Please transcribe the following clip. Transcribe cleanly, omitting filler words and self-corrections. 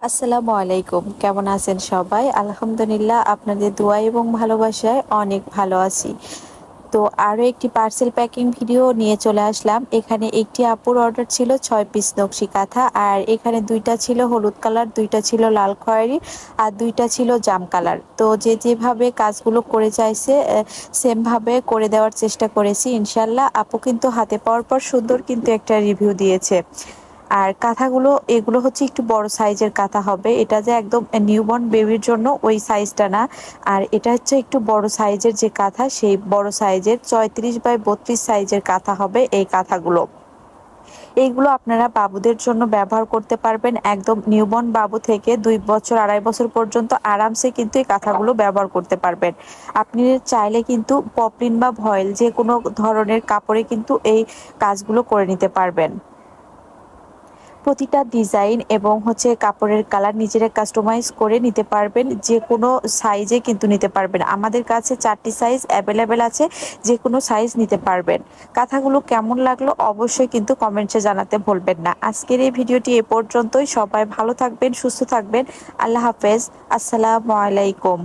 আসসালামু আলাইকুম। কেমন আছেন সবাই? আলহামদুলিল্লাহ আপনাদের দোয়া এবং ভালোবাসায় অনেক ভালো আছি। তো আরো একটি পার্সেল প্যাকিং ভিডিও নিয়ে চলে আসলাম। এখানে একটি আপুর অর্ডার ছিল ৬ পিস নকশি কাঁথা, আর এখানে ২ টা ছিল হলুদ কালার, ২ টা ছিল লাল খয়েরি, আর ২ টা ছিল জাম কালার। তো যে যেভাবে কাজগুলো করে চাইছে সেম ভাবে করে দেওয়ার চেষ্টা করেছি। ইনশাআল্লাহ আপু কিন্তু হাতে পাওয়ার পর সুন্দর কিন্তু একটা রিভিউ দিয়েছে। আর কাঁথাগুলো এগুলো হচ্ছে একটু বড় সাইজের কাঁথা হবে। এটা যে একদম নিউবর্ন বেবির জন্য ওই সাইজটা না। আর এটা হচ্ছে একটু বড় সাইজের যে কাঁথা, সেই বড় সাইজের ৩৬ বাই ৩২ সাইজের কাঁথা হবে এই কাঁথাগুলো। এইগুলো আপনারা বাবুদের জন্য ব্যবহার করতে পারবেন। একদম নিউবর্ন বাবু থেকে ২ বছর ২.৫ বছর পর্যন্ত আরামসে কিন্তু এই কাঁথাগুলো ব্যবহার করতে পারবেন। আপনি চাইলে কিন্তু পপলিন বা ভয়েল যেকোনো ধরনের কাপড়ে কিন্তু এই কাজগুলো করে নিতে পারবেন। প্রতিটা ডিজাইন এবং হচ্ছে কাপড়ের কালার নিজেরা কাস্টমাইজ করে নিতে পারবেন। যেকোনো সাইজে কিন্তু নিতে পারবেন। আমাদের কাছে ৪ টি সাইজ অ্যাভেলেবেল আছে। যেকোনো সাইজ নিতে পারবেন। কাঁথাগুলো কেমন লাগলো অবশ্যই কিন্তু কমেন্টসে জানাতে ভুলবেন না। আজকের এই ভিডিওটি এ পর্যন্তই। সবাই ভালো থাকবেন, সুস্থ থাকবেন। আল্লাহ হাফেজ। আসসালামু আলাইকুম।